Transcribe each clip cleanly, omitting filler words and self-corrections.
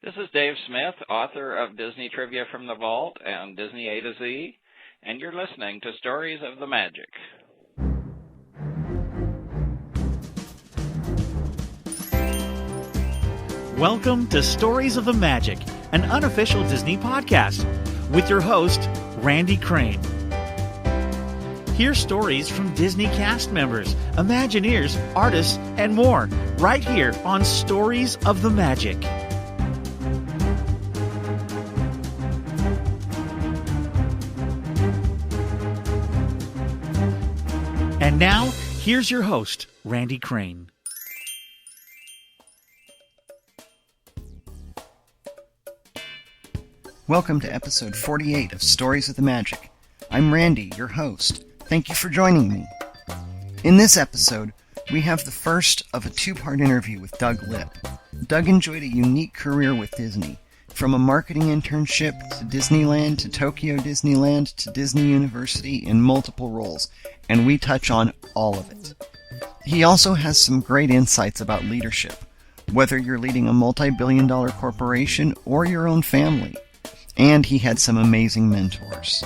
This is Dave Smith, author of Disney Trivia from the Vault and Disney A to Z, and you're listening to Stories of the Magic. Welcome to Stories of the Magic, an unofficial Disney podcast, with your host, Randy Crane. Hear stories from Disney cast members, Imagineers, artists, and more, right here on Stories of the Magic. And now, here's your host, Randy Crane. Welcome to episode 48 of Stories of the Magic. I'm Randy, your host. Thank you for joining me. In this episode, we have the first of a two-part interview with Doug Lipp. Doug enjoyed a unique career with Disney, from a marketing internship to Disneyland to Tokyo Disneyland to Disney University in multiple roles, and we touch on all of it. He also has some great insights about leadership, whether you're leading a multi-billion-dollar corporation or your own family. And he had some amazing mentors.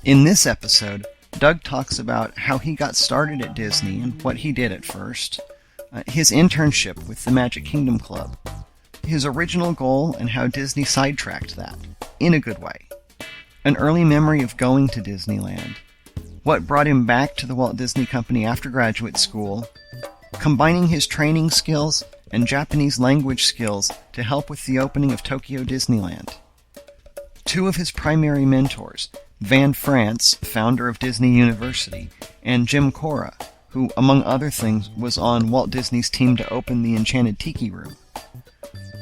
In this episode, Doug talks about how he got started at Disney and what he did at first, his internship with the Magic Kingdom Club, his original goal and how Disney sidetracked that, in a good way, an early memory of going to Disneyland, what brought him back to the Walt Disney Company after graduate school, combining his training skills and Japanese language skills to help with the opening of Tokyo Disneyland. Two of his primary mentors, Van France, founder of Disney University, and Jim Cora, who, among other things, was on Walt Disney's team to open the Enchanted Tiki Room.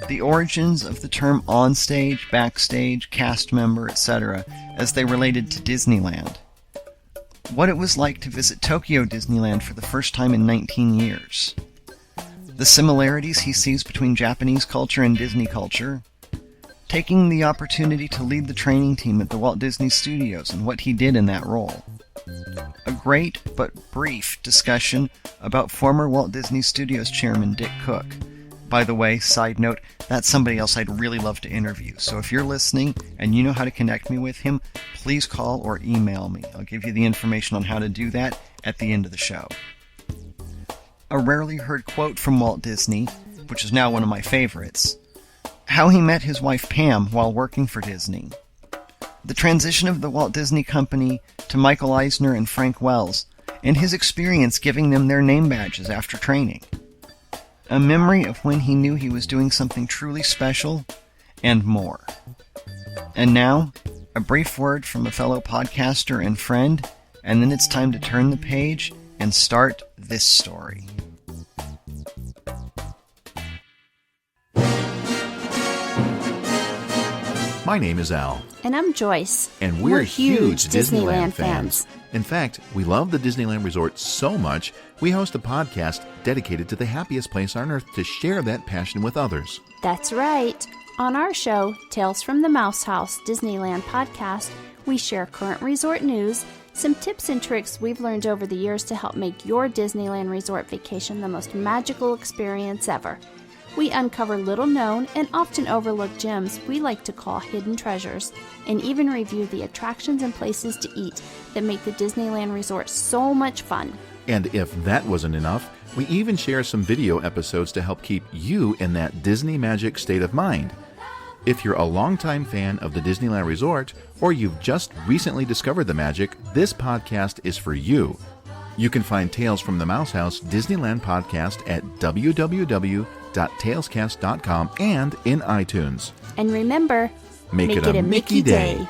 The origins of the term onstage, backstage, cast member, etc., as they related to Disneyland. What it was like to visit Tokyo Disneyland for the first time in 19 years. The similarities he sees between Japanese culture and Disney culture. Taking the opportunity to lead the training team at the Walt Disney Studios and what he did in that role. A great but brief discussion about former Walt Disney Studios chairman Dick Cook. By the way, side note, that's somebody else I'd really love to interview. So if you're listening and you know how to connect me with him, please call or email me. I'll give you the information on how to do that at the end of the show. A rarely heard quote from Walt Disney, which is now one of my favorites. How he met his wife Pam while working for Disney. The transition of the Walt Disney Company to Michael Eisner and Frank Wells, and his experience giving them their name badges after training. A memory of when he knew he was doing something truly special, and more. And now, a brief word from a fellow podcaster and friend, and then it's time to turn the page and start this story. My name is Al. And I'm Joyce. And we're huge Disneyland fans. In fact, we love the Disneyland Resort so much, we host a podcast dedicated to the happiest place on earth to share that passion with others. That's right. On our show, Tales from the Mouse House Disneyland podcast, we share current resort news, some tips and tricks we've learned over the years to help make your Disneyland Resort vacation the most magical experience ever. We uncover little-known and often overlooked gems we like to call hidden treasures, and even review the attractions and places to eat that make the Disneyland Resort so much fun. And if that wasn't enough, we even share some video episodes to help keep you in that Disney magic state of mind. If you're a longtime fan of the Disneyland Resort, or you've just recently discovered the magic, this podcast is for you. You can find Tales from the Mouse House Disneyland podcast at www.talescast.com and in iTunes. And remember, make it a Mickey day.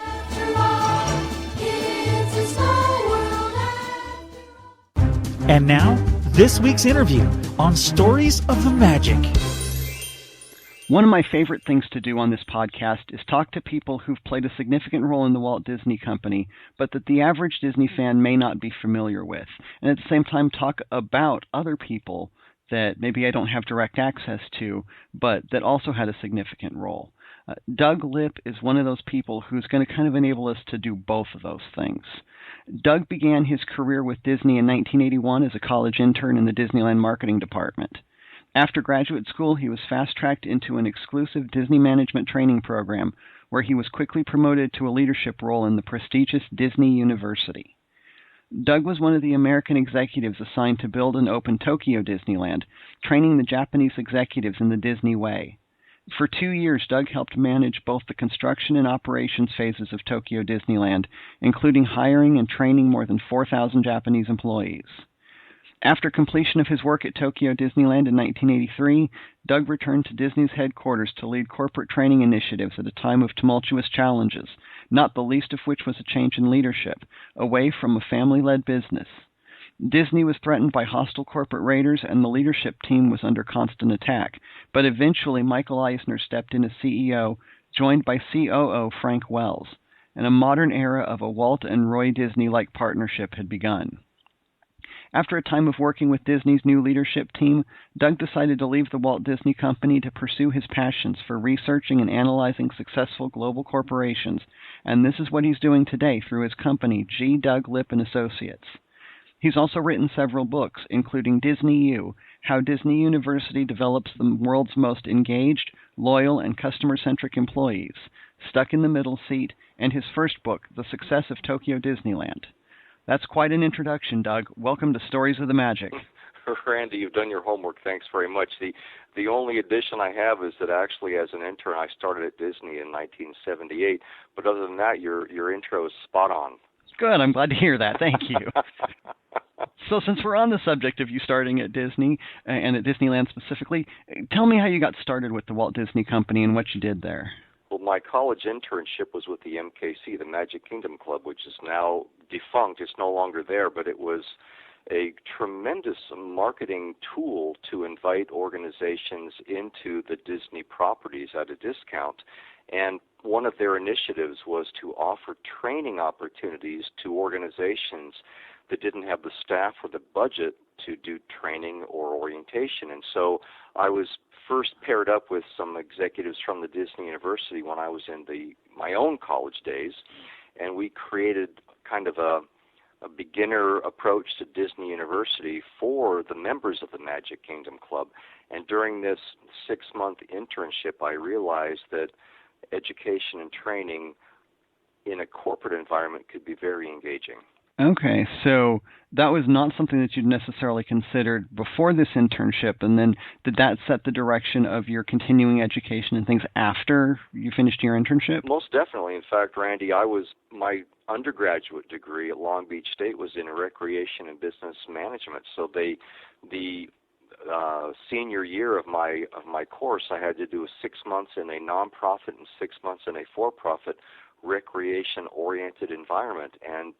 And now, this week's interview on Stories of the Magic. One of my favorite things to do on this podcast is talk to people who've played a significant role in the Walt Disney Company, but that the average Disney fan may not be familiar with. And at the same time, talk about other people that maybe I don't have direct access to, but that also had a significant role. Doug Lipp is one of those people who's going to kind of enable us to do both of those things. Doug began his career with Disney in 1981 as a college intern in the Disneyland marketing department. After graduate school, he was fast-tracked into an exclusive Disney management training program, where he was quickly promoted to a leadership role in the prestigious Disney University. Doug was one of the American executives assigned to build and open Tokyo Disneyland, training the Japanese executives in the Disney way. For 2 years, Doug helped manage both the construction and operations phases of Tokyo Disneyland, including hiring and training more than 4,000 Japanese employees. After completion of his work at Tokyo Disneyland in 1983, Doug returned to Disney's headquarters to lead corporate training initiatives at a time of tumultuous challenges, not the least of which was a change in leadership, away from a family-led business. Disney was threatened by hostile corporate raiders, and the leadership team was under constant attack, but eventually Michael Eisner stepped in as CEO, joined by COO Frank Wells, and a modern era of a Walt and Roy Disney-like partnership had begun. After a time of working with Disney's new leadership team, Doug decided to leave the Walt Disney Company to pursue his passions for researching and analyzing successful global corporations, and this is what he's doing today through his company, G. Doug Lip & Associates. He's also written several books, including Disney U, How Disney University Develops the World's Most Engaged, Loyal, and Customer-Centric Employees, Stuck in the Middle Seat, and his first book, The Success of Tokyo Disneyland. That's quite an introduction, Doug. Welcome to Stories of the Magic. Randy, you've done your homework. Thanks very much. The only addition I have is that actually as an intern I started at Disney in 1978, but other than that, your intro is spot on. Good. I'm glad to hear that. Thank you. So since we're on the subject of you starting at Disney, and at Disneyland specifically, tell me how you got started with the Walt Disney Company and what you did there. Well, my college internship was with the MKC, the Magic Kingdom Club, which is now defunct. It's no longer there, but it was a tremendous marketing tool to invite organizations into the Disney properties at a discount. And one of their initiatives was to offer training opportunities to organizations that didn't have the staff or the budget to do training or orientation. And so I was first paired up with some executives from the Disney University when I was in my own college days, and we created kind of a beginner approach to Disney University for the members of the Magic Kingdom Club. And during this 6-month internship, I realized that education and training in a corporate environment could be very engaging. Okay, so that was not something that you'd necessarily considered before this internship, and then did that set the direction of your continuing education and things after you finished your internship? Most definitely. In fact, Randy, my undergraduate degree at Long Beach State was in recreation and business management. So the senior year of my course, I had to do 6 months in a nonprofit and 6 months in a for-profit recreation-oriented environment. And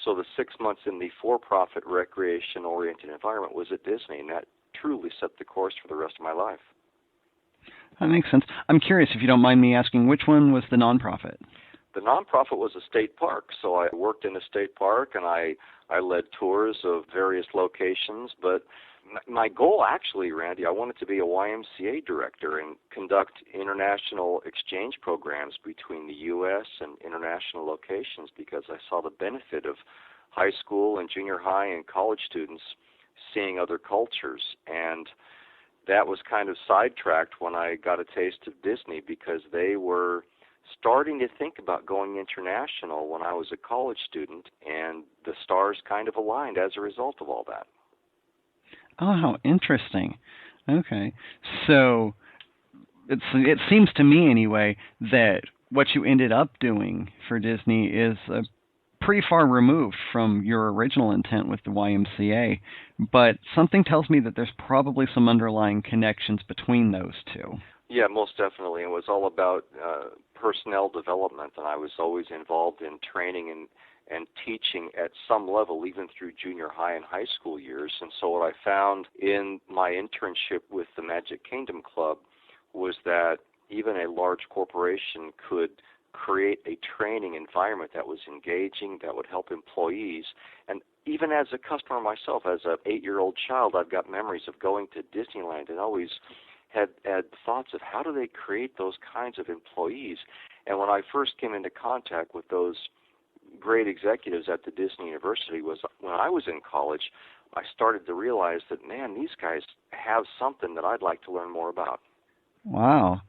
so the 6 months in the for-profit recreation-oriented environment was at Disney, and that truly set the course for the rest of my life. That makes sense. I'm curious, if you don't mind me asking, which one was the nonprofit? The nonprofit was a state park, so I worked in a state park, and I led tours of various locations, but my goal actually, Randy, I wanted to be a YMCA director and conduct international exchange programs between the U.S. and international locations because I saw the benefit of high school and junior high and college students seeing other cultures. And that was kind of sidetracked when I got a taste of Disney because they were starting to think about going international when I was a college student, and the stars kind of aligned as a result of all that. Oh, how interesting. Okay. So it seems to me anyway that what you ended up doing for Disney is pretty far removed from your original intent with the YMCA, but something tells me that there's probably some underlying connections between those two. Yeah, most definitely. It was all about personnel development, and I was always involved in training and teaching at some level, even through junior high and high school years. And so what I found in my internship with the Magic Kingdom Club was that even a large corporation could create a training environment that was engaging, that would help employees. And even as a customer myself, as an 8-year-old child, I've got memories of going to Disneyland and always had thoughts of how do they create those kinds of employees. And when I first came into contact with those great executives at the Disney University was when I was in college. I started to realize that, man, these guys have something that I'd like to learn more about. Wow.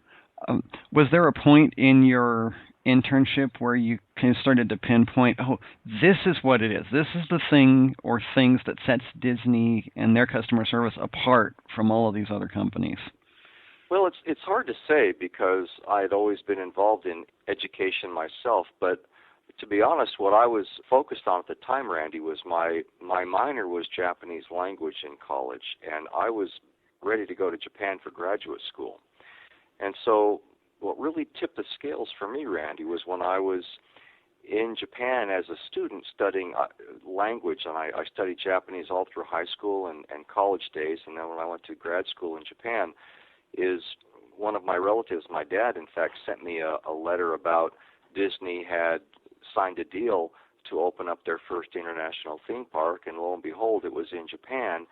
Was there a point in your internship where you kind of started to pinpoint, oh, this is what it is. This is the thing or things that sets Disney and their customer service apart from all of these other companies? Well, it's hard to say because I had always been involved in education myself, but to be honest, what I was focused on at the time, Randy, was my minor was Japanese language in college, and I was ready to go to Japan for graduate school. And so what really tipped the scales for me, Randy, was when I was in Japan as a student studying language, and I studied Japanese all through high school and college days, and then when I went to grad school in Japan, is one of my relatives, my dad, in fact, sent me a letter about Disney had signed a deal to open up their first international theme park, and lo and behold, it was in Japan.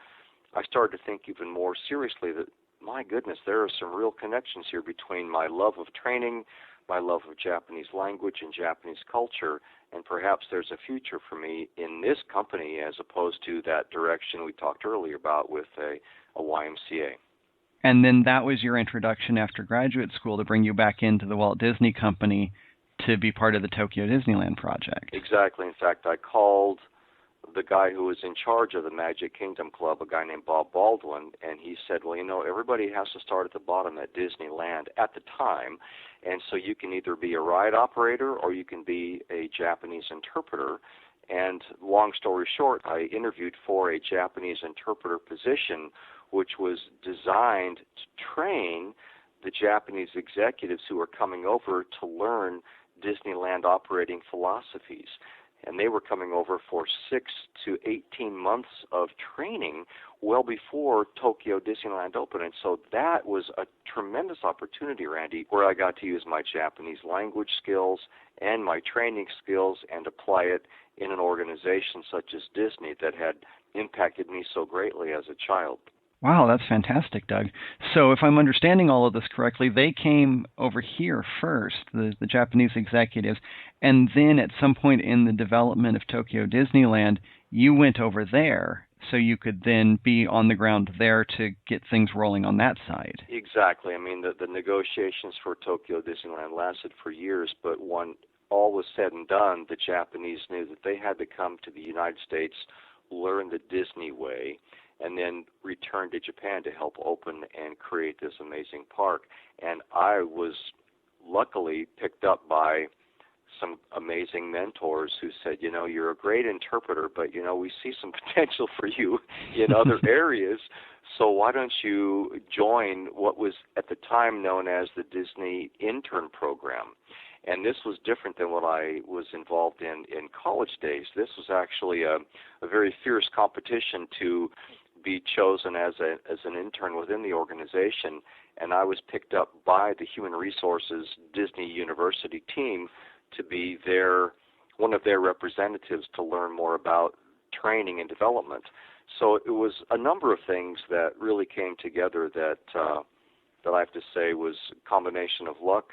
I started to think even more seriously that, my goodness, there are some real connections here between my love of training, my love of Japanese language and Japanese culture, and perhaps there's a future for me in this company as opposed to that direction we talked earlier about with a YMCA. And then that was your introduction after graduate school to bring you back into the Walt Disney Company to be part of the Tokyo Disneyland project. Exactly. In fact, I called the guy who was in charge of the Magic Kingdom Club, a guy named Bob Baldwin, and he said, well, everybody has to start at the bottom at Disneyland at the time, and so you can either be a ride operator or you can be a Japanese interpreter. And long story short, I interviewed for a Japanese interpreter position, which was designed to train the Japanese executives who were coming over to learn Disneyland operating philosophies. And they were coming over for 6 to 18 months of training well before Tokyo Disneyland opened. And so that was a tremendous opportunity, Randy, where I got to use my Japanese language skills and my training skills and apply it in an organization such as Disney that had impacted me so greatly as a child. Wow, that's fantastic, Doug. So if I'm understanding all of this correctly, they came over here first, the Japanese executives, and then at some point in the development of Tokyo Disneyland, you went over there so you could then be on the ground there to get things rolling on that side. Exactly. I mean, the negotiations for Tokyo Disneyland lasted for years, but when all was said and done, the Japanese knew that they had to come to the United States, learn the Disney way, and then return to Japan to help open and create this amazing park. And I was luckily picked up by some amazing mentors who said, you're a great interpreter, but, we see some potential for you in other areas, so why don't you join what was at the time known as the Disney Intern Program? And this was different than what I was involved in college days. This was actually a very fierce competition to be chosen as an intern within the organization, and I was picked up by the Human Resources Disney University team to be one of their representatives to learn more about training and development. So it was a number of things that really came together that I have to say was a combination of luck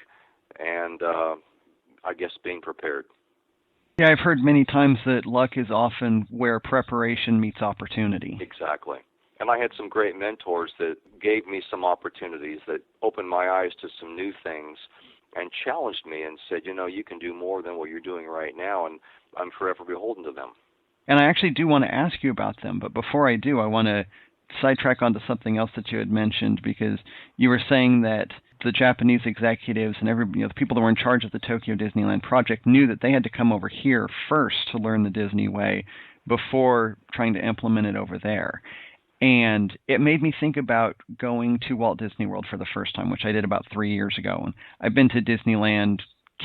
and I guess being prepared. Yeah, I've heard many times that luck is often where preparation meets opportunity. Exactly. And I had some great mentors that gave me some opportunities, that opened my eyes to some new things and challenged me and said, you can do more than what you're doing right now, and I'm forever beholden to them. And I actually do want to ask you about them, but before I do, I want to sidetrack onto something else that you had mentioned, because you were saying that the Japanese executives and the people that were in charge of the Tokyo Disneyland project knew that they had to come over here first to learn the Disney way before trying to implement it over there. And it made me think about going to Walt Disney World for the first time, which I did about 3 years ago. And I've been to Disneyland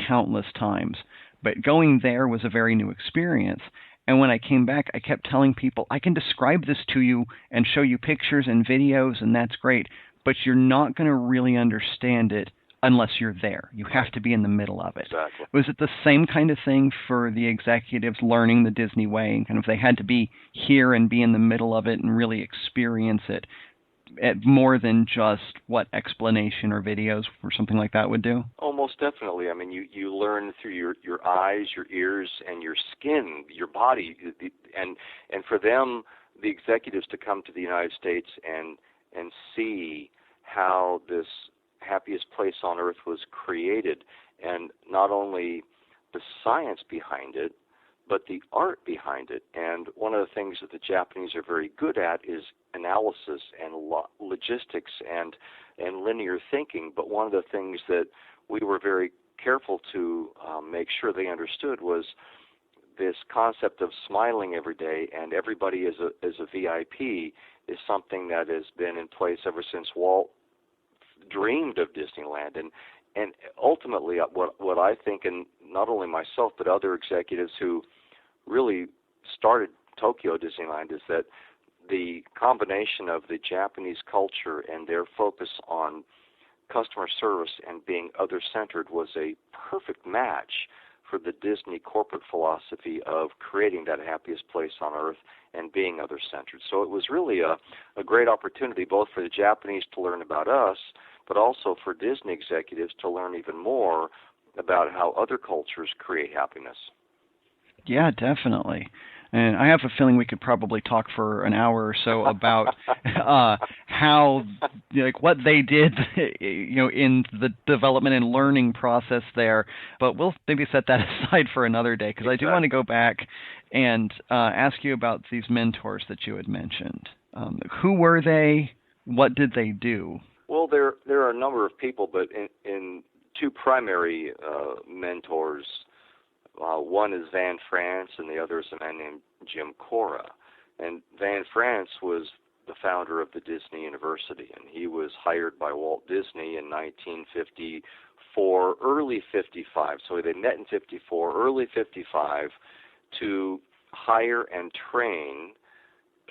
countless times, but going there was a very new experience. And when I came back, I kept telling people, I can describe this to you and show you pictures and videos, and that's great, but you're not going to really understand it unless you're there. You have to be in the middle of it. Exactly. Was it the same kind of thing for the executives learning the Disney way? And kind of they had to be here and be in the middle of it and really experience it at more than just what explanation or videos or something like that would do? Oh, most definitely. I mean, you learn through your eyes, your ears, and your skin, your body. And for them, the executives to come to the United States and see how this happiest place on earth was created, and not only the science behind it, but the art behind it. And one of the things that the Japanese are very good at is analysis and logistics and linear thinking. But one of the things that we were very careful to make sure they understood was this concept of smiling every day, and everybody is a VIP, is something that has been in place ever since Walt dreamed of Disneyland. And ultimately, what I think, and not only myself but other executives who really started Tokyo Disneyland, is that the combination of the Japanese culture and their focus on customer service and being other-centered was a perfect match for the Disney corporate philosophy of creating that happiest place on earth and being other-centered. So it was really a great opportunity both for the Japanese to learn about us, but also for Disney executives to learn even more about how other cultures create happiness. Yeah, definitely. And I have a feeling we could probably talk for an hour or so about how, like, what they did, in the development and learning process there. But we'll maybe set that aside for another day, because exactly. I do want to go back and ask you about these mentors that you had mentioned. Who were they? What did they do? Well, there are a number of people, but in two primary mentors. One is Van France, and the other is a man named Jim Cora. And Van France was the founder of the Disney University, and he was hired by Walt Disney in 1954, early 55. So they met in 54, early 55, to hire and train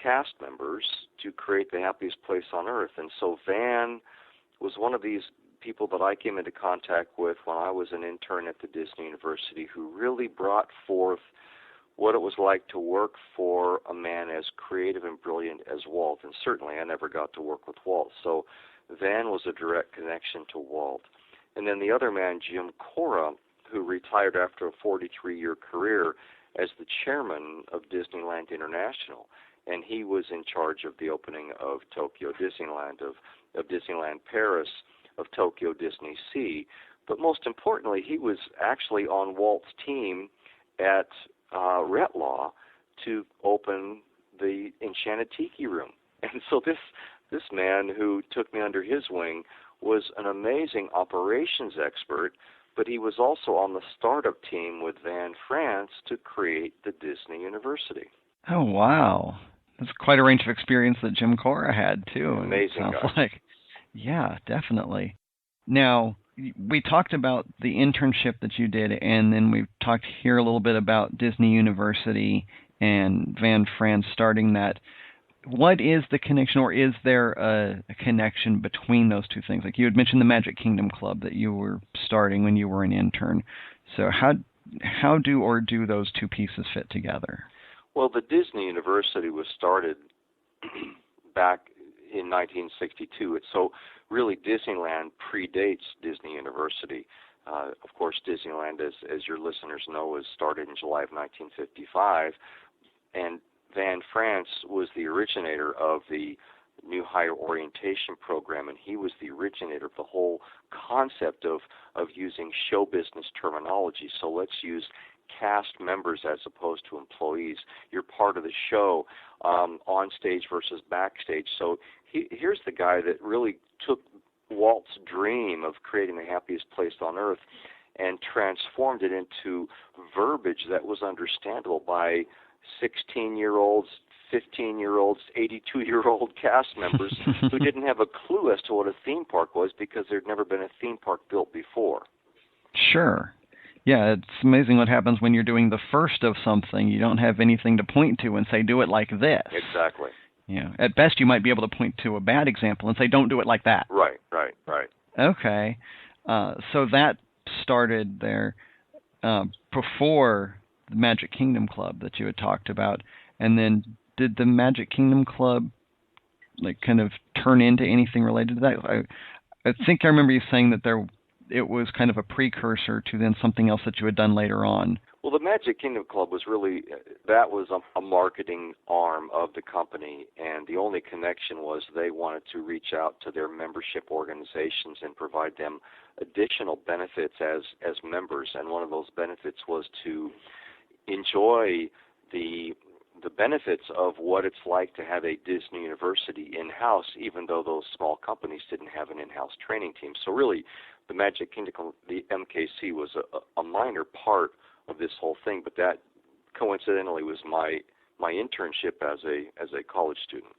cast members to create the happiest place on earth. And so Van was one of these people that I came into contact with when I was an intern at the Disney University, who really brought forth what it was like to work for a man as creative and brilliant as Walt. And certainly I never got to work with Walt. So Van was a direct connection to Walt. And then the other man, Jim Cora, who retired after a 43-year career as the chairman of Disneyland International. And he was in charge of the opening of Tokyo Disneyland, of Disneyland Paris, of Tokyo Disney Sea. But most importantly, he was actually on Walt's team at Retlaw to open the Enchanted Tiki Room. And so this man who took me under his wing was an amazing operations expert, but he was also on the startup team with Van France to create the Disney University. Oh, wow. That's quite a range of experience that Jim Cora had, too. Amazing sounds guy. Like. Yeah, definitely. Now, we talked about the internship that you did, and then we've talked here a little bit about Disney University and Van France starting that. What is the connection, or is there a connection between those two things? Like you had mentioned the Magic Kingdom Club that you were starting when you were an intern. So how do those two pieces fit together? Well, the Disney University was started back in 1962. So really Disneyland predates Disney University. Of course, Disneyland, as your listeners know, was started in July of 1955, and Van France was the originator of the New Hire Orientation Program, and he was the originator of the whole concept of using show business terminology. So let's use cast members as opposed to employees. You're part of the show, on stage versus backstage. So here's the guy that really took Walt's dream of creating the happiest place on earth and transformed it into verbiage that was understandable by 16-year-olds, 15-year-olds, 82-year-old cast members who didn't have a clue as to what a theme park was because there'd never been a theme park built before. Sure. Yeah, it's amazing what happens when you're doing the first of something. You don't have anything to point to and say, do it like this. Exactly. Yeah. At best, you might be able to point to a bad example and say, don't do it like that. Right. Okay. So that started there before the Magic Kingdom Club that you had talked about. And then did the Magic Kingdom Club like kind of turn into anything related to that? I think I remember you saying that it was kind of a precursor to then something else that you had done later on. Well, the Magic Kingdom Club was really, that was a marketing arm of the company, and the only connection was they wanted to reach out to their membership organizations and provide them additional benefits as members, and one of those benefits was to enjoy the benefits of what it's like to have a Disney University in-house, even though those small companies didn't have an in-house training team. So really, the Magic Kingdom, the MKC, was a minor part of this whole thing, but that coincidentally was my internship as a college student.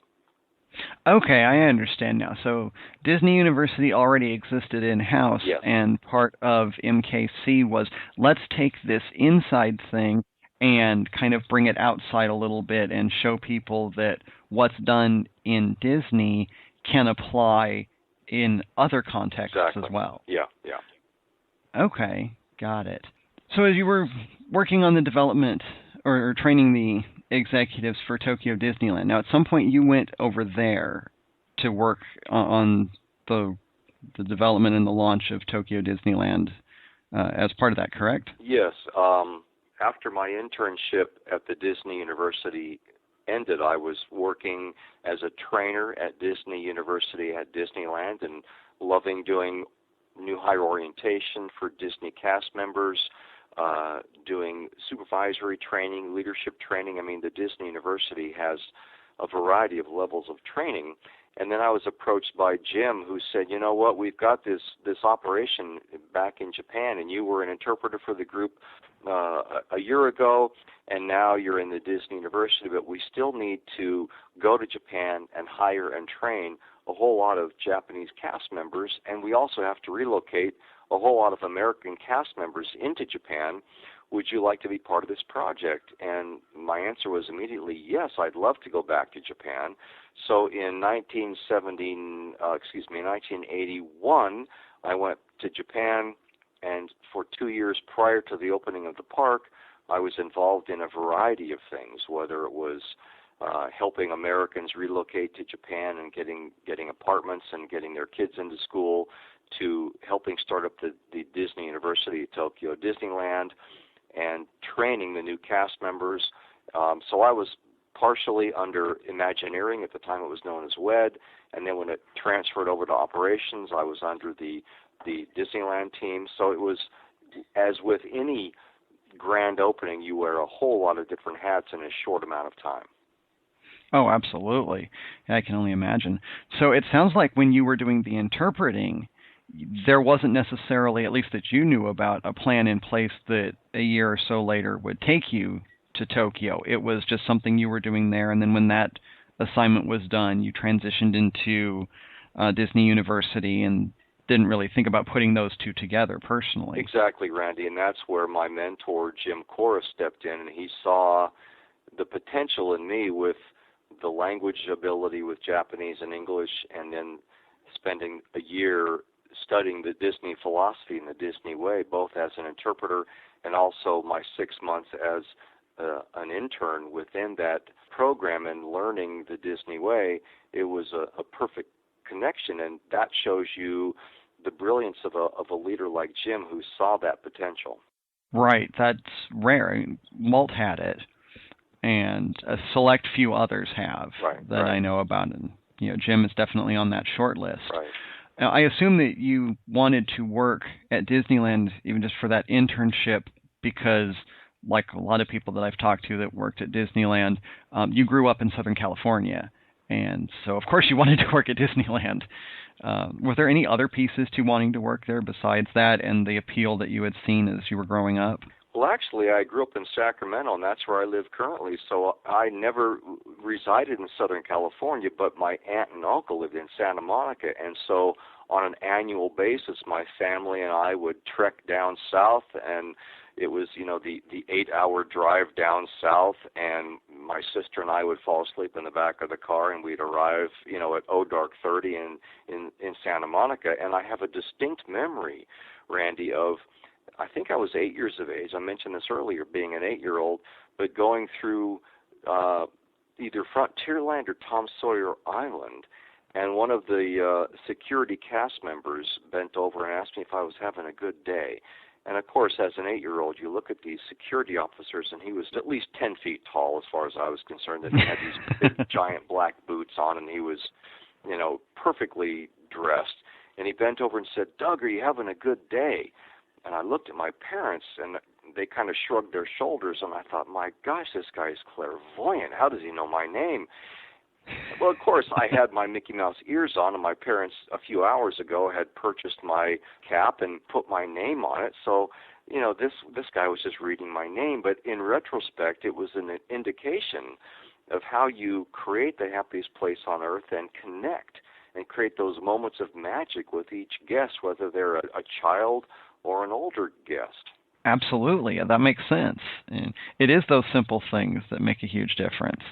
Okay, I understand now. So Disney University already existed in-house, yes. And part of MKC was, let's take this inside thing and kind of bring it outside a little bit and show people that what's done in Disney can apply in other contexts exactly. as well. Yeah. Okay, got it. So as you were working on the development or training the executives for Tokyo Disneyland, now at some point you went over there to work on the development and the launch of Tokyo Disneyland as part of that, correct? Yes. After my internship at the Disney University ended, I was working as a trainer at Disney University at Disneyland and loving doing new hire orientation for Disney cast members, doing supervisory training, leadership training. I mean, the Disney University has a variety of levels of training. And then I was approached by Jim, who said, you know what, we've got this operation back in Japan, and you were an interpreter for the group a year ago, and now you're in the Disney University, but we still need to go to Japan and hire and train a whole lot of Japanese cast members, and we also have to relocate a whole lot of American cast members into Japan. Would you like to be part of this project? And my answer was immediately, yes, I'd love to go back to Japan. So in 1981, I went to Japan, and for 2 years prior to the opening of the park, I was involved in a variety of things, whether it was helping Americans relocate to Japan and getting apartments and getting their kids into school, to helping start up the Disney University at Tokyo Disneyland, and training the new cast members. So I was partially under Imagineering. At the time it was known as WED, and then when it transferred over to operations, I was under the Disneyland team. So it was, as with any grand opening, you wear a whole lot of different hats in a short amount of time. Oh, absolutely. I can only imagine. So it sounds like when you were doing the interpreting, there wasn't necessarily, at least that you knew about, a plan in place that a year or so later would take you to Tokyo. It was just something you were doing there, and then when that assignment was done, you transitioned into Disney University and didn't really think about putting those two together personally. Exactly, Randy, and that's where my mentor, Jim Cora, stepped in, and he saw the potential in me with the language ability with Japanese and English, and then spending a year studying the Disney philosophy and the Disney way, both as an interpreter and also my 6 months as an intern within that program and learning the Disney way. It was a perfect connection, and that shows you the brilliance of a leader like Jim, who saw that potential. Right, that's rare. Walt had it, and a select few others have that I know about, and Jim is definitely on that short list. Right. Now, I assume that you wanted to work at Disneyland even just for that internship because, like a lot of people that I've talked to that worked at Disneyland, you grew up in Southern California, and so of course you wanted to work at Disneyland. Were there any other pieces to wanting to work there besides that and the appeal that you had seen as you were growing up? Well, actually, I grew up in Sacramento, and that's where I live currently, so I never resided in Southern California, but my aunt and uncle lived in Santa Monica, and so on an annual basis, my family and I would trek down south, and it was, the 8-hour drive down south, and my sister and I would fall asleep in the back of the car, and we'd arrive, at dark 30 in Santa Monica, and I have a distinct memory, Randy, of I think I was 8 years of age. I mentioned this earlier, being an 8-year-old, but going through either Frontierland or Tom Sawyer Island, and one of the security cast members bent over and asked me if I was having a good day. And of course, as an 8-year-old, you look at these security officers, and he was at least 10 feet tall as far as I was concerned, and he had these big, giant black boots on, and he was, perfectly dressed. And he bent over and said, "Doug, are you having a good day?" And I looked at my parents, and they kind of shrugged their shoulders, and I thought, my gosh, this guy is clairvoyant. How does he know my name? Well, of course, I had my Mickey Mouse ears on, and my parents a few hours ago had purchased my cap and put my name on it. So, this guy was just reading my name. But in retrospect, it was an indication of how you create the happiest place on earth and connect and create those moments of magic with each guest, whether they're a child or an older guest. Absolutely. That makes sense. And it is those simple things that make a huge difference.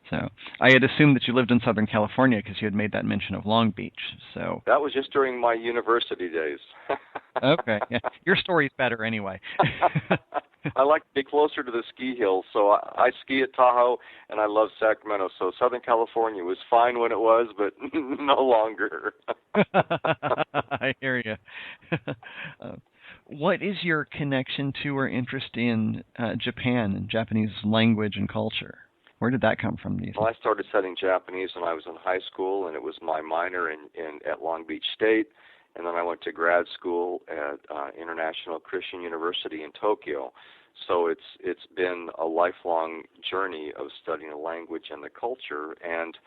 So I had assumed that you lived in Southern California because you had made that mention of Long Beach. So that was just during my university days. Okay. Yeah. Your story's better anyway. I like to be closer to the ski hills, so I ski at Tahoe, and I love Sacramento. So Southern California was fine when it was, but no longer. I hear you. What is your connection to or interest in Japan and Japanese language and culture? Where did that come from? Well, I started studying Japanese when I was in high school, and it was my minor at Long Beach State. And then I went to grad school at International Christian University in Tokyo. So it's been a lifelong journey of studying the language and the culture. And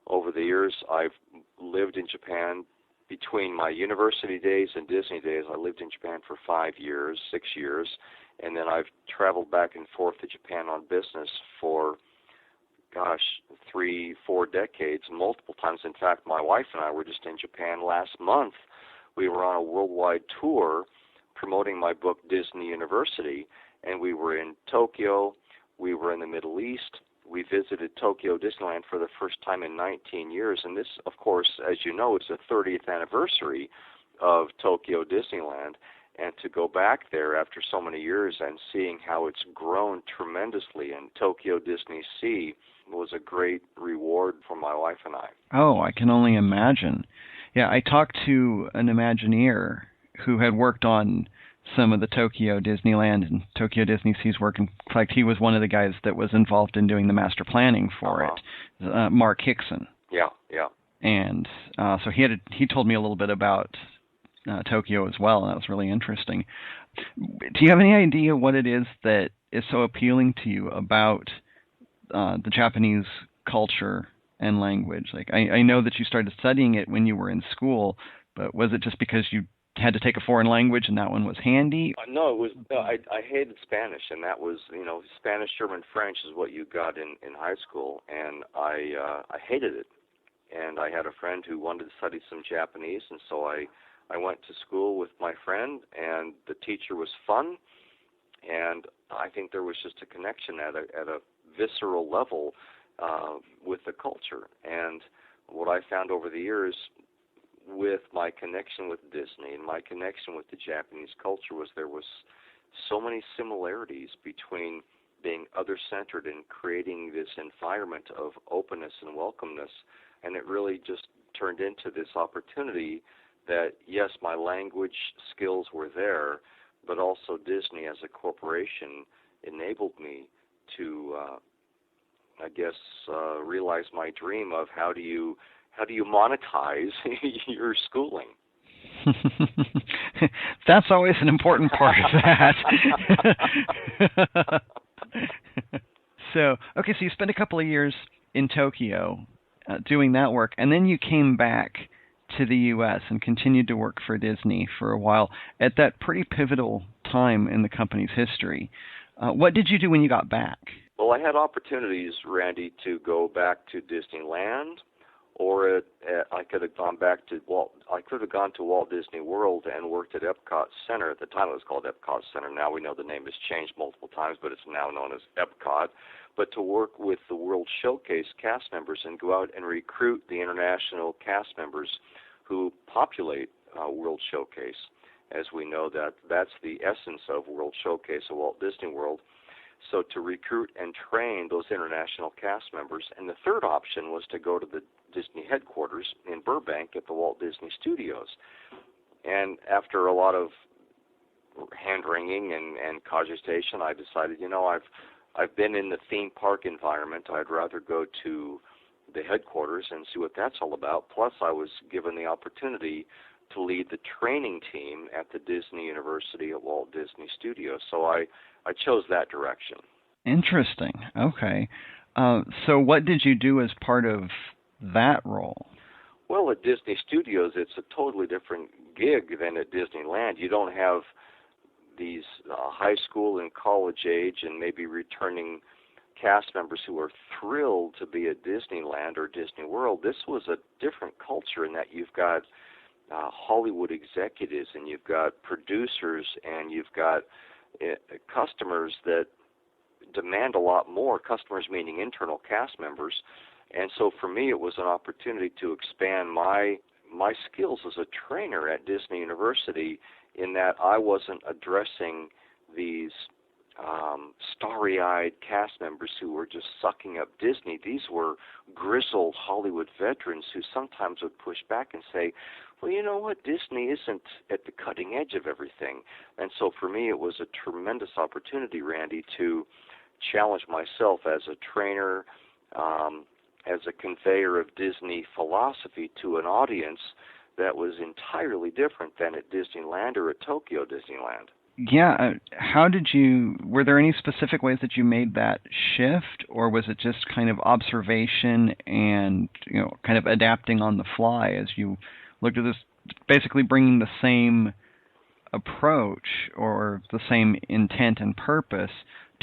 over the years, I've lived in Japan. Between my university days and Disney days, I lived in Japan for 6 years, and then I've traveled back and forth to Japan on business for, 3-4 decades, multiple times. In fact, my wife and I were just in Japan last month. We were on a worldwide tour promoting my book, Disney University, and we were in Tokyo, we were in the Middle East. We visited Tokyo Disneyland for the first time in 19 years, and this, of course, as you know, is the 30th anniversary of Tokyo Disneyland, and to go back there after so many years and seeing how it's grown tremendously in Tokyo Disney Sea was a great reward for my wife and I. Oh, I can only imagine. Yeah, I talked to an Imagineer who had worked on some of the Tokyo Disneyland and Tokyo Disney Sea's work. In fact, he was one of the guys that was involved in doing the master planning for it, Mark Hickson. Yeah. And so he told me a little bit about Tokyo as well, and that was really interesting. Do you have any idea what it is that is so appealing to you about the Japanese culture and language? Like, I know that you started studying it when you were in school, but was it just because you had to take a foreign language and that one was handy? No, it was. I hated Spanish, and that was, Spanish, German, French is what you got in high school, and I hated it. And I had a friend who wanted to study some Japanese, and so I went to school with my friend, and the teacher was fun, and I think there was just a connection at a visceral level with the culture. And what I found over the years with my connection with Disney and my connection with the Japanese culture was there was so many similarities between being other-centered and creating this environment of openness and welcomeness, and it really just turned into this opportunity that, yes, my language skills were there, but also Disney as a corporation enabled me to, realize my dream of how do you monetize your schooling. That's always an important part of that. So you spent a couple of years in Tokyo doing that work, and then you came back to the U.S. and continued to work for Disney for a while at that pretty pivotal time in the company's history. What did you do when you got back? Well, I had opportunities, Randy, to go back to Disneyland, or I could have gone back to Walt Disney World and worked at Epcot Center. At the time, it was called Epcot Center. Now we know the name has changed multiple times, but it's now known as Epcot. But to work with the World Showcase cast members and go out and recruit the international cast members who populate World Showcase. As we know, that's the essence of World Showcase at Walt Disney World. So to recruit and train those international cast members. And the third option was to go to the Disney headquarters in Burbank at the Walt Disney Studios. And after a lot of hand-wringing and cogitation, I decided, I've been in the theme park environment. I'd rather go to the headquarters and see what that's all about. Plus, I was given the opportunity to lead the training team at the Disney University at Walt Disney Studios. So I chose that direction. Interesting. Okay. So what did you do as part of that role? Well, at Disney Studios, it's a totally different gig than at Disneyland. You don't have these high school and college age and maybe returning cast members who are thrilled to be at Disneyland or Disney World. This was a different culture in that you've got Hollywood executives and you've got producers and you've got customers that demand a lot more, customers meaning internal cast members. And so for me, it was an opportunity to expand my skills as a trainer at Disney University, in that I wasn't addressing these starry-eyed cast members who were just sucking up Disney. These were grizzled Hollywood veterans who sometimes would push back and say, well, you know what, Disney isn't at the cutting edge of everything. And so for me, it was a tremendous opportunity, Randy, to challenge myself as a trainer, as a conveyor of Disney philosophy to an audience that was entirely different than at Disneyland or at Tokyo Disneyland. Yeah, were there any specific ways that you made that shift, or was it just kind of observation and, kind of adapting on the fly as you looked at this, basically bringing the same approach or the same intent and purpose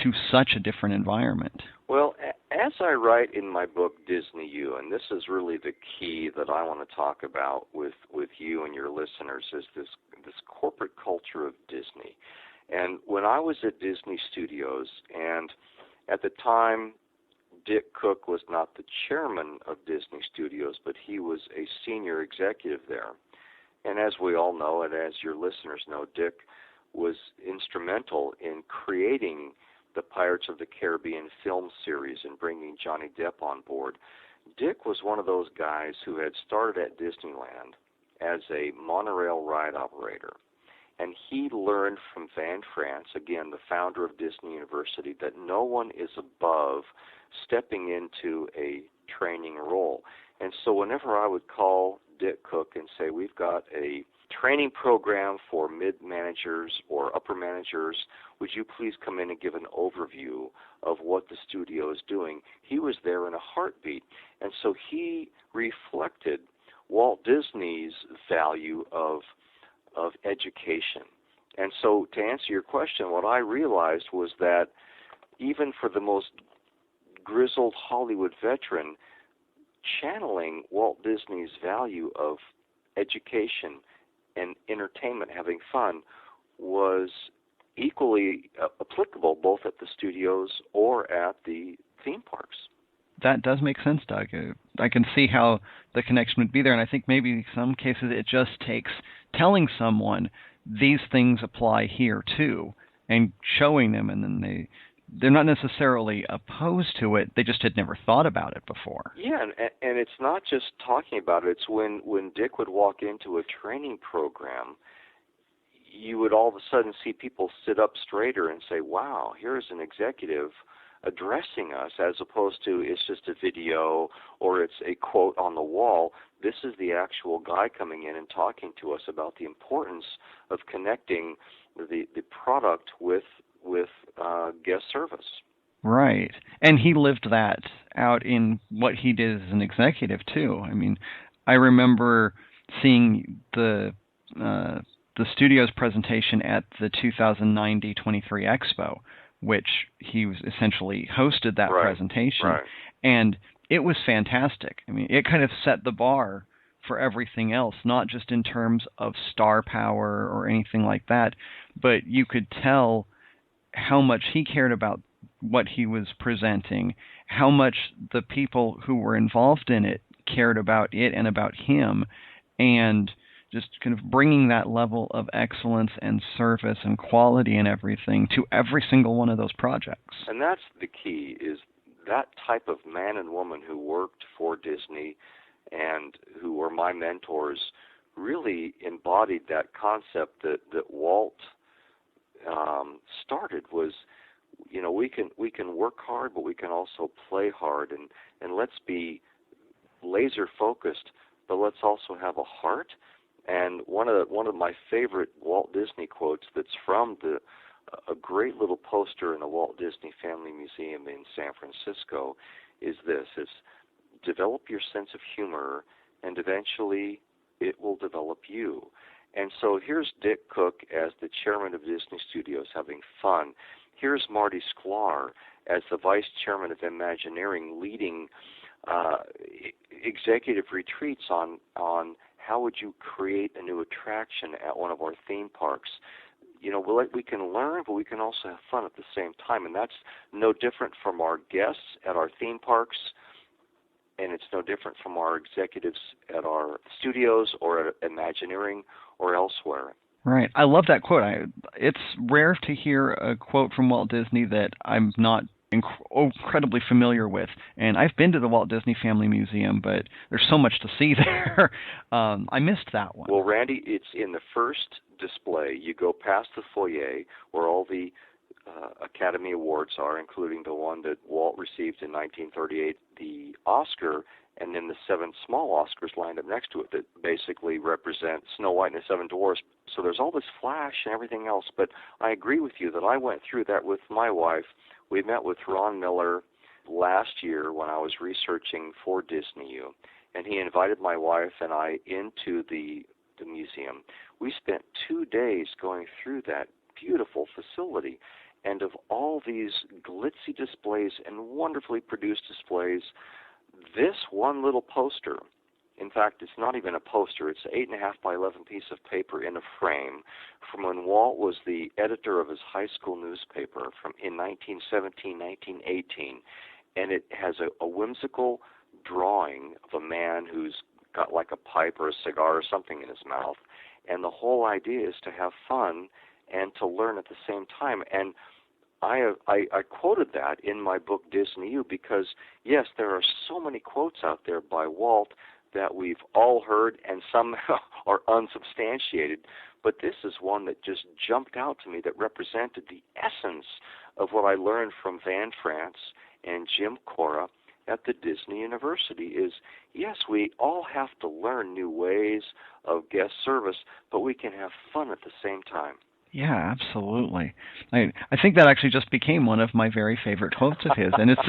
to such a different environment? Well, as I write in my book, Disney U, and this is really the key that I want to talk about with you and your listeners, is this corporate culture of Disney. And when I was at Disney Studios, and at the time, Dick Cook was not the chairman of Disney Studios, but he was a senior executive there. And as we all know, and as your listeners know, Dick was instrumental in creating the Pirates of the Caribbean film series and bringing Johnny Depp on board. Dick was one of those guys who had started at Disneyland as a monorail ride operator. And he learned from Van France, again, the founder of Disney University, that no one is above stepping into a training role. And so whenever I would call Dick Cook and say, we've got a training program for mid-managers or upper managers, would you please come in and give an overview of what the studio is doing? He was there in a heartbeat. And so he reflected Walt Disney's value of education. And so to answer your question, what I realized was that even for the most grizzled Hollywood veteran, channeling Walt Disney's value of education and entertainment, having fun, was equally applicable both at the studios or at the theme parks. That does make sense, Doug. I can see how the connection would be there, and I think maybe in some cases it just takes telling someone these things apply here too, and showing them, and then they're not necessarily opposed to it, they just had never thought about it before. Yeah, and it's not just talking about it. It's when Dick would walk into a training program, you would all of a sudden see people sit up straighter and say, wow, here's an executive addressing us, as opposed to it's just a video or it's a quote on the wall. This is the actual guy coming in and talking to us about the importance of connecting the product with guest service. Right. And he lived that out in what he did as an executive, too. I mean, I remember seeing the studio's presentation at the 2009 D23 Expo, which he was essentially hosted that presentation. Right. And it was fantastic. I mean, it kind of set the bar for everything else, not just in terms of star power or anything like that, but you could tell how much he cared about what he was presenting, how much the people who were involved in it cared about it and about him, and just kind of bringing that level of excellence and service and quality and everything to every single one of those projects. And that's the key, is that type of man and woman who worked for Disney and who were my mentors really embodied that concept that Walt started was, we can work hard, but we can also play hard, and let's be laser focused, but let's also have a heart. And one of my favorite Walt Disney quotes that's from a great little poster in the Walt Disney Family Museum in San Francisco is this: it's develop your sense of humor, and eventually it will develop you. And so here's Dick Cook as the chairman of Disney Studios having fun. Here's Marty Sklar as the vice chairman of Imagineering leading executive retreats on how would you create a new attraction at one of our theme parks. We can learn, but we can also have fun at the same time, and that's no different from our guests at our theme parks, and it's no different from our executives at our studios or at Imagineering or elsewhere. Right. I love that quote. It's rare to hear a quote from Walt Disney that I'm not incredibly familiar with. And I've been to the Walt Disney Family Museum, but there's so much to see there. I missed that one. Well, Randy, it's in the first display. You go past the foyer where all the Academy Awards are, including the one that Walt received in 1938, the Oscar, and then the 7 small Oscars lined up next to it that basically represent Snow White and the 7 Dwarfs. So there's all this flash and everything else, but I agree with you that I went through that with my wife. We met with Ron Miller last year when I was researching for DisneyU, and he invited my wife and I into the museum. We spent 2 days going through that beautiful facility, and of all these glitzy displays and wonderfully produced displays, this one little poster, in fact, it's not even a poster, it's an 8.5 by 11 piece of paper in a frame from when Walt was the editor of his high school newspaper in 1917, 1918, and it has a whimsical drawing of a man who's got like a pipe or a cigar or something in his mouth, and the whole idea is to have fun and to learn at the same time. And I quoted that in my book DisneyU because, yes, there are so many quotes out there by Walt that we've all heard and some are unsubstantiated, but this is one that just jumped out to me that represented the essence of what I learned from Van France and Jim Cora at the Disney University is, yes, we all have to learn new ways of guest service, but we can have fun at the same time. Yeah, absolutely. I think that actually just became one of my very favorite quotes of his, and it's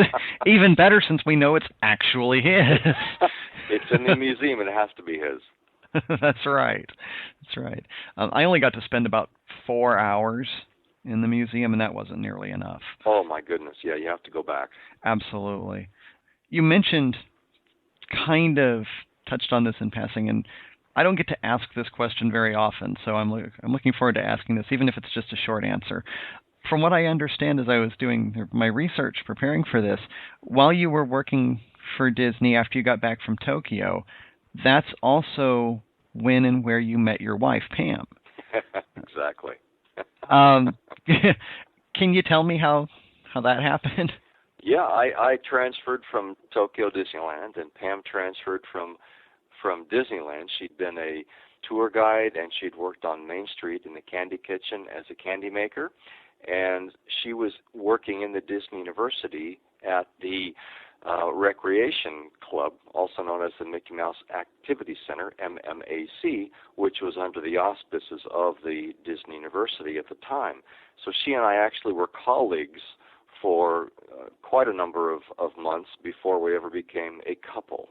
even better since we know it's actually his. It's in the museum, and it has to be his. That's right. That's right. I only got to spend about 4 hours in the museum, and that wasn't nearly enough. Oh, my goodness. Yeah, you have to go back. Absolutely. You mentioned, kind of touched on this in passing, and I don't get to ask this question very often, so I'm looking forward to asking this, even if it's just a short answer. From what I understand as I was doing my research preparing for this, while you were working for Disney after you got back from Tokyo, that's also when and where you met your wife, Pam. Exactly. Can you tell me how that happened? Yeah, I transferred from Tokyo Disneyland, and Pam transferred from Disneyland. She'd been a tour guide, and she'd worked on Main Street in the Candy Kitchen as a candy maker, and she was working in the Disney University at the Recreation Club, also known as the Mickey Mouse Activity Center, MMAC, which was under the auspices of the Disney University at the time. So she and I actually were colleagues for quite a number of months before we ever became a couple.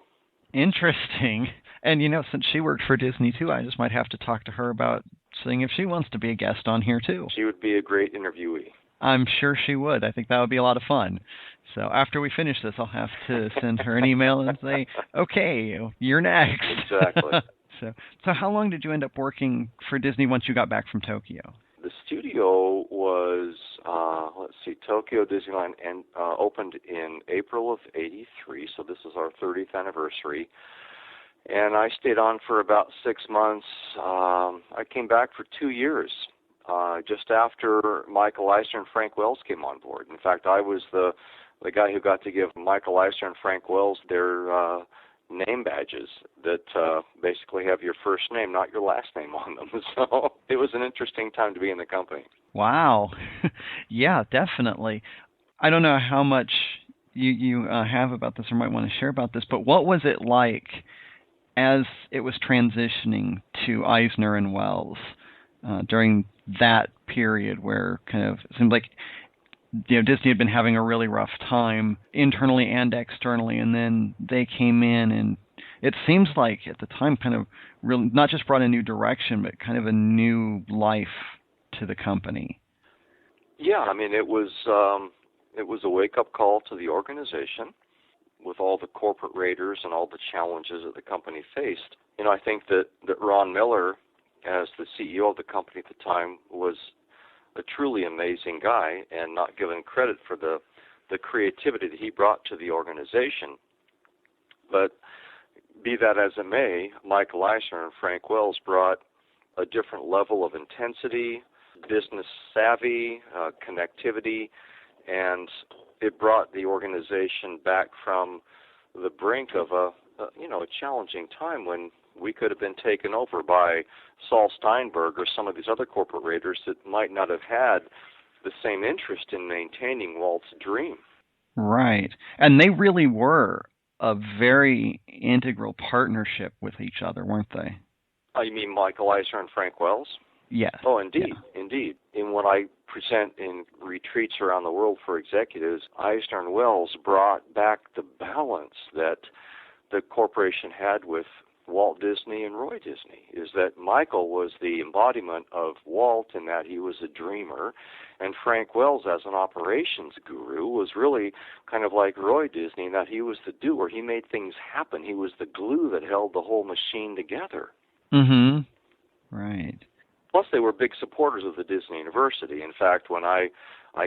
Interesting. And, since she worked for Disney, too, I just might have to talk to her about seeing if she wants to be a guest on here, too. She would be a great interviewee. I'm sure she would. I think that would be a lot of fun. So after we finish this, I'll have to send her an email and say, okay, you're next. Exactly. So how long did you end up working for Disney once you got back from Tokyo? The studio was, Tokyo Disneyland and opened in April of '83, so this is our 30th anniversary. And I stayed on for about 6 months. I came back for 2 years, just after Michael Eisner and Frank Wells came on board. In fact, I was the guy who got to give Michael Eisner and Frank Wells their name badges that basically have your first name, not your last name on them. So it was an interesting time to be in the company. Wow. Yeah, definitely. I don't know how much you have about this or might want to share about this, but what was it like as it was transitioning to Eisner and Wells during that period where kind of it seemed like Disney had been having a really rough time internally and externally, and then they came in, and it seems like at the time kind of really not just brought a new direction, but kind of a new life to the company. Yeah, I mean, it was a wake-up call to the organization with all the corporate raiders and all the challenges that the company faced. I think that Ron Miller, as the CEO of the company at the time, was a truly amazing guy and not given credit for the creativity that he brought to the organization. But be that as it may, Michael Eisner and Frank Wells brought a different level of intensity, business savvy, connectivity, and it brought the organization back from the brink of a challenging time when we could have been taken over by Saul Steinberg or some of these other corporate raiders that might not have had the same interest in maintaining Walt's dream. Right. And they really were a very integral partnership with each other, weren't they? You mean Michael Eisner and Frank Wells? Yes. Oh, indeed, indeed. And when I present in retreats around the world for executives, Eisner and Wells brought back the balance that the corporation had with Walt Disney and Roy Disney, is that Michael was the embodiment of Walt in that he was a dreamer, and Frank Wells as an operations guru was really kind of like Roy Disney in that he was the doer. He made things happen. He was the glue that held the whole machine together. Mm-hmm. Right. Plus, they were big supporters of the Disney University. In fact, when I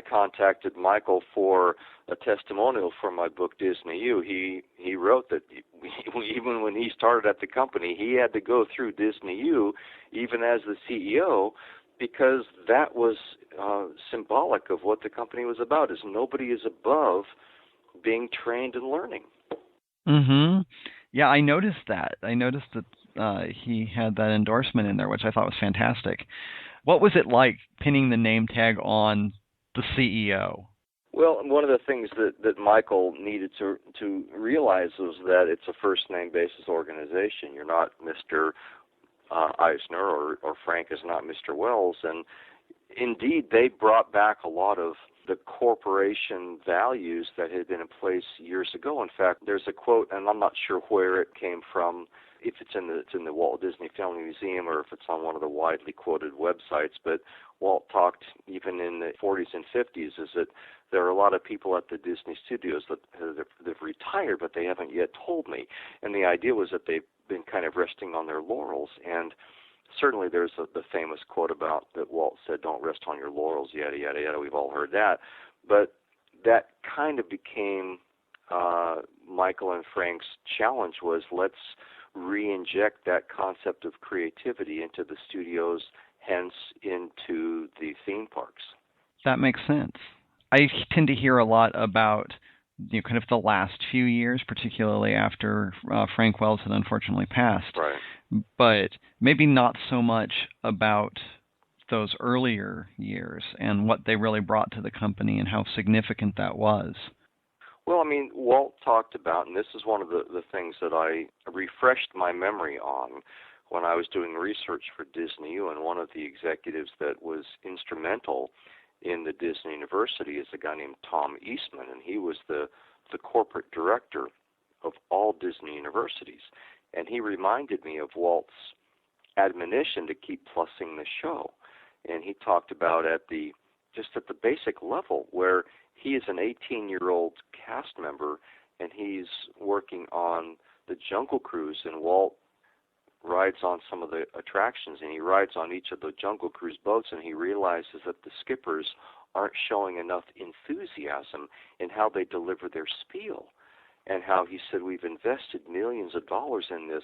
contacted Michael for a testimonial for my book, Disney U, he wrote that even when he started at the company, he had to go through Disney U, even as the CEO, because that was symbolic of what the company was about, is nobody is above being trained and learning. Mm-hmm. Yeah, I noticed that. I noticed that he had that endorsement in there, which I thought was fantastic. What was it like pinning the name tag on the CEO? Well, one of the things that Michael needed to realize was that it's a first-name basis organization. You're not Mr. Eisner or Frank is not Mr. Wells. And indeed, they brought back a lot of the corporation values that had been in place years ago. In fact, there's a quote, and I'm not sure where it came from, if it's in the Walt Disney Family Museum or if it's on one of the widely quoted websites, but Walt talked even in the 40s and 50s is that there are a lot of people at the Disney studios that they've retired, but they haven't yet told me. And the idea was that they've been kind of resting on their laurels. And certainly there's the famous quote about that Walt said, "Don't rest on your laurels," yada, yada, yada. We've all heard that. But that kind of became Michael and Frank's challenge was let's re-inject that concept of creativity into the studios, hence into the theme parks. That makes sense. I tend to hear a lot about kind of the last few years, particularly after Frank Wells had unfortunately passed. Right. But maybe not so much about those earlier years and what they really brought to the company and how significant that was. Well, I mean, Walt talked about, and this is one of the things that I refreshed my memory on when I was doing research for Disney U, and one of the executives that was instrumental in the Disney University is a guy named Tom Eastman, and he was the corporate director of all Disney universities. And he reminded me of Walt's admonition to keep plussing the show. And he talked about just at the basic level where he is an 18-year-old cast member and he's working on the Jungle Cruise, and Walt rides on some of the attractions, and he rides on each of the Jungle Cruise boats, and he realizes that the skippers aren't showing enough enthusiasm in how they deliver their spiel, and how he said, we've invested millions of dollars in this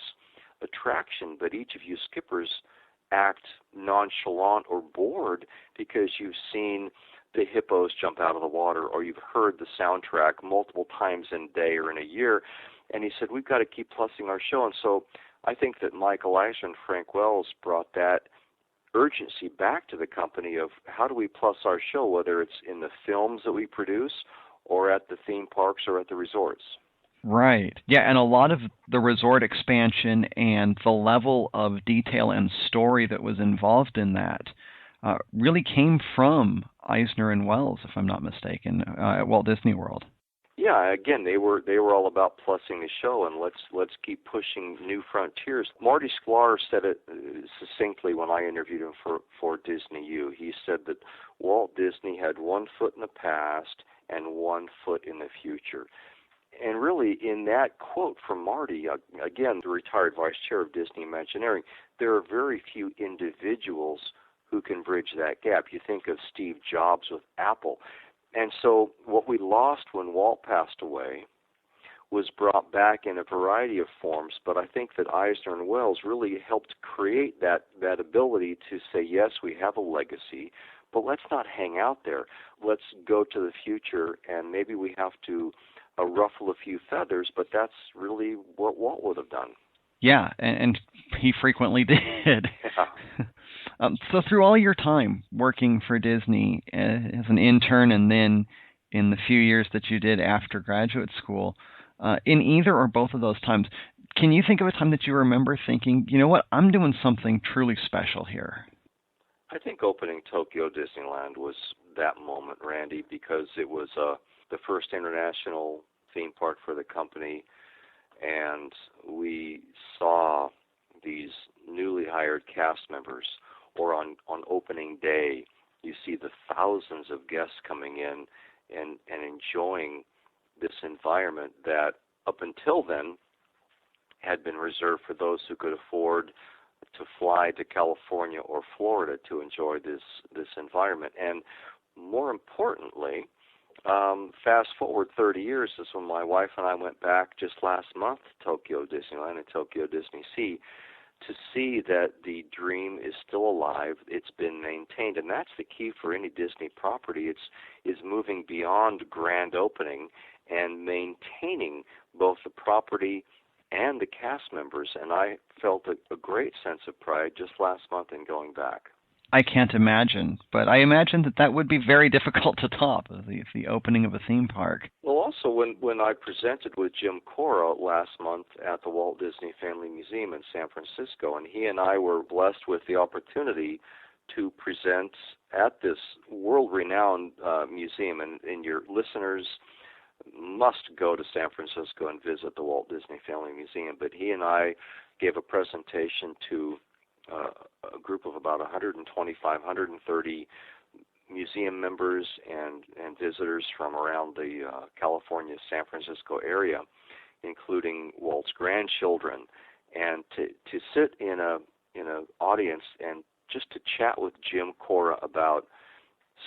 attraction, but each of you skippers act nonchalant or bored because you've seen the hippos jump out of the water, or you've heard the soundtrack multiple times in a day or in a year, And he said, we've got to keep plussing our show. And so I think that Michael Eisner and Frank Wells brought that urgency back to the company of how do we plus our show, whether it's in the films that we produce or at the theme parks or at the resorts. Right. Yeah, and a lot of the resort expansion and the level of detail and story that was involved in that really came from Eisner and Wells, if I'm not mistaken, at Walt Disney World. Yeah, again, they were all about plussing the show, and let's keep pushing new frontiers. Marty Sklar said it succinctly when I interviewed him for Disney U. He said that Walt Disney had 1 foot in the past and 1 foot in the future. And really, in that quote from Marty, again, the retired vice chair of Disney Imagineering, there are very few individuals who can bridge that gap. You think of Steve Jobs with Apple. And so what we lost when Walt passed away was brought back in a variety of forms, but I think that Eisner and Wells really helped create that ability to say, yes, we have a legacy, but let's not hang out there. Let's go to the future, and maybe we have to ruffle a few feathers, but that's really what Walt would have done. Yeah, and he frequently did. Yeah. So through all your time working for Disney as an intern and then in the few years that you did after graduate school, in either or both of those times, can you think of a time that you remember thinking, you know what, I'm doing something truly special here? I think opening Tokyo Disneyland was that moment, Randy, because it was the first international theme park for the company, and we saw these newly hired cast members, or on opening day, you see the thousands of guests coming in and enjoying this environment that up until then had been reserved for those who could afford to fly to California or Florida to enjoy this environment. And more importantly, fast forward 30 years is when my wife and I went back just last month to Tokyo Disneyland and Tokyo Disney Sea to see that the dream is still alive. It's been maintained, and that's the key for any Disney property. It's moving beyond grand opening and maintaining both the property and the cast members, and I felt a great sense of pride just last month in going back. I can't imagine, but I imagine that would be very difficult to top, the opening of a theme park. Well, also, when I presented with Jim Cora last month at the Walt Disney Family Museum in San Francisco, and he and I were blessed with the opportunity to present at this world-renowned museum, and your listeners must go to San Francisco and visit the Walt Disney Family Museum. But he and I gave a presentation to a group of about 130 museum members and visitors from around the California, San Francisco area, including Walt's grandchildren, and to sit in a audience and just to chat with Jim Cora about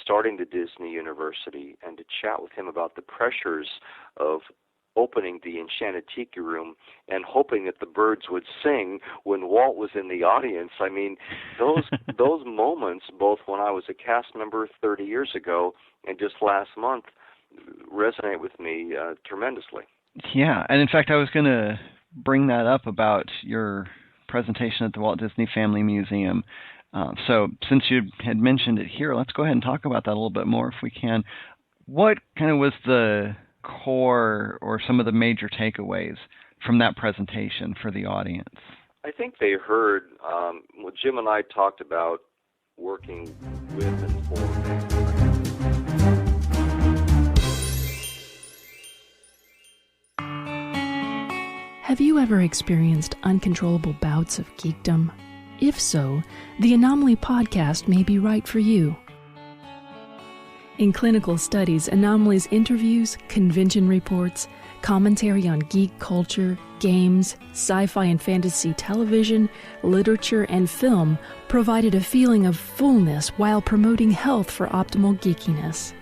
starting the Disney University and to chat with him about the pressures of opening the Enchanted Tiki Room and hoping that the birds would sing when Walt was in the audience. I mean, those moments, both when I was a cast member 30 years ago and just last month, resonate with me tremendously. Yeah, and in fact, I was going to bring that up about your presentation at the Walt Disney Family Museum. So since you had mentioned it here, let's go ahead and talk about that a little bit more if we can. What kind of was the core or some of the major takeaways from that presentation for the audience? I think they heard what Jim and I talked about working with and for Have you ever experienced uncontrollable bouts of geekdom? If so, the Anomaly podcast may be right for you. In clinical studies, Anomaly's interviews, convention reports, commentary on geek culture, games, sci-fi and fantasy television, literature, and film provided a feeling of fullness while promoting health for optimal geekiness.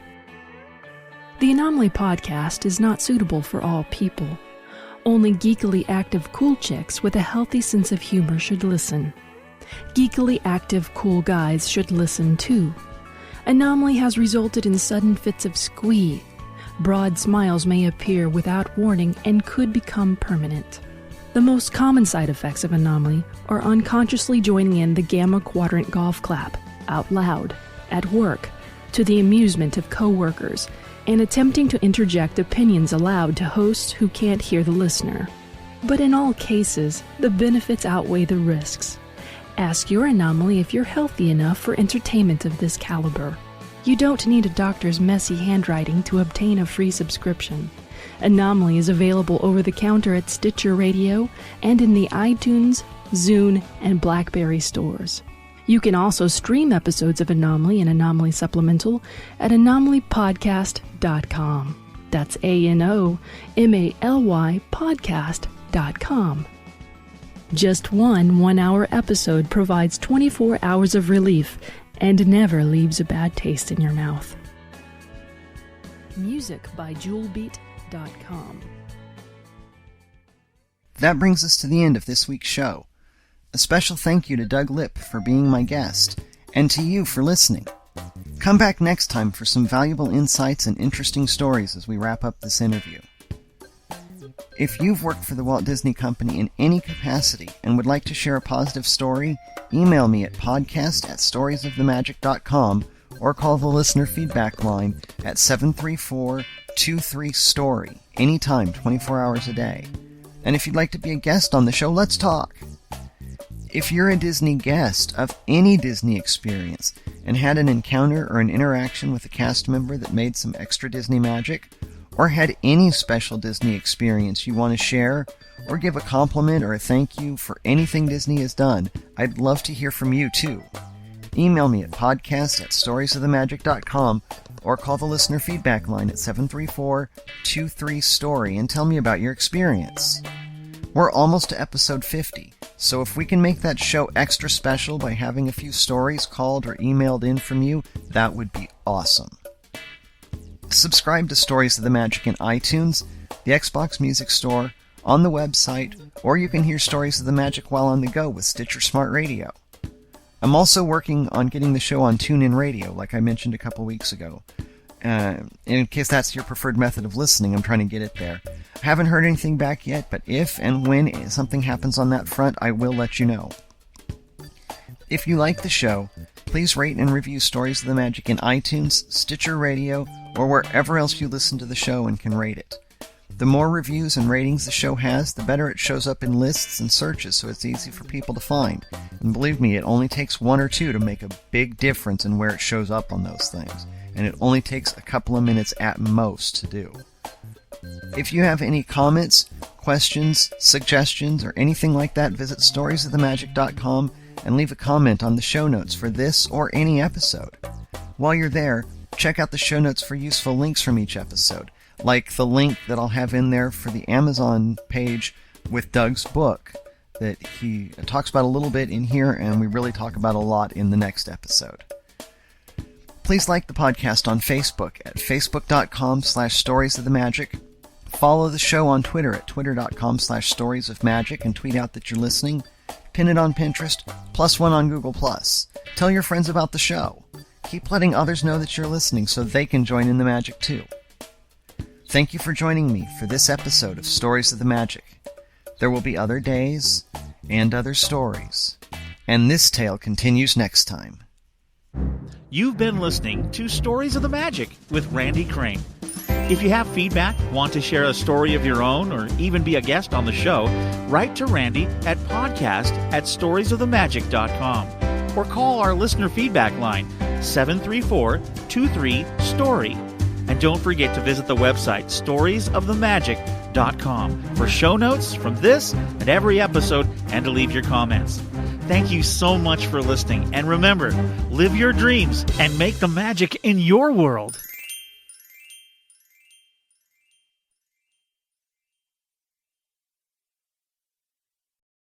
The Anomaly podcast is not suitable for all people. Only geekily active cool chicks with a healthy sense of humor should listen. Geekily active cool guys should listen too. Anomaly has resulted in sudden fits of squee, broad smiles may appear without warning and could become permanent. The most common side effects of anomaly are unconsciously joining in the Gamma Quadrant golf clap, out loud, at work, to the amusement of coworkers, and attempting to interject opinions aloud to hosts who can't hear the listener. But in all cases, the benefits outweigh the risks. Ask your anomaly if you're healthy enough for entertainment of this caliber. You don't need a doctor's messy handwriting to obtain a free subscription. Anomaly is available over the counter at Stitcher Radio and in the iTunes, Zune, and BlackBerry stores. You can also stream episodes of Anomaly and Anomaly Supplemental at anomalypodcast.com. That's ANOMALY podcast.com. Just one 1-hour episode provides 24 hours of relief and never leaves a bad taste in your mouth. Music by JewelBeat.com. That brings us to the end of this week's show. A special thank you to Doug Lipp for being my guest, and to you for listening. Come back next time for some valuable insights and interesting stories as we wrap up this interview. If you've worked for the Walt Disney Company in any capacity and would like to share a positive story, email me at podcast@storiesofthemagic.com or call the listener feedback line at 734-23-STORY, anytime, 24 hours a day. And if you'd like to be a guest on the show, let's talk. If you're a Disney guest of any Disney experience and had an encounter or an interaction with a cast member that made some extra Disney magic, or had any special Disney experience you want to share, or give a compliment or a thank you for anything Disney has done, I'd love to hear from you too. Email me at podcast@storiesofthemagic.com or call the listener feedback line at 734-23-STORY and tell me about your experience. We're almost to episode 50, so if we can make that show extra special by having a few stories called or emailed in from you, that would be awesome. Subscribe to Stories of the Magic in iTunes, the Xbox Music Store, on the website, or you can hear Stories of the Magic while on the go with Stitcher Smart Radio. I'm also working on getting the show on TuneIn Radio, like I mentioned a couple weeks ago. In case that's your preferred method of listening, I'm trying to get it there. I haven't heard anything back yet, but if and when something happens on that front, I will let you know. If you like the show, please rate and review Stories of the Magic in iTunes, Stitcher Radio, or wherever else you listen to the show and can rate it. The more reviews and ratings the show has, the better it shows up in lists and searches, so it's easy for people to find. And believe me, it only takes 1 or 2 to make a big difference in where it shows up on those things. And it only takes a couple of minutes at most to do. If you have any comments, questions, suggestions, or anything like that, visit storiesofthemagic.com and leave a comment on the show notes for this or any episode. While you're there, check out the show notes for useful links from each episode, like the link that I'll have in there for the Amazon page with Doug's book that he talks about a little bit in here, and we really talk about a lot in the next episode. Please like the podcast on Facebook at facebook.com/storiesofthemagic. Follow the show on Twitter at twitter.com/storiesofmagic and tweet out that you're listening. Pin it on Pinterest, +1 on Google+. Tell your friends about the show. Keep letting others know that you're listening so they can join in the magic too. Thank you for joining me for this episode of Stories of the Magic. There will be other days and other stories, and this tale continues next time. You've been listening to Stories of the Magic with Randy Crane. If you have feedback, want to share a story of your own, or even be a guest on the show, write to Randy at podcast@storiesofthemagic.com or call our listener feedback line 734-23-STORY. And don't forget to visit the website storiesofthemagic.com for show notes from this and every episode and to leave your comments. Thank you so much for listening, and remember, live your dreams and make the magic in your world.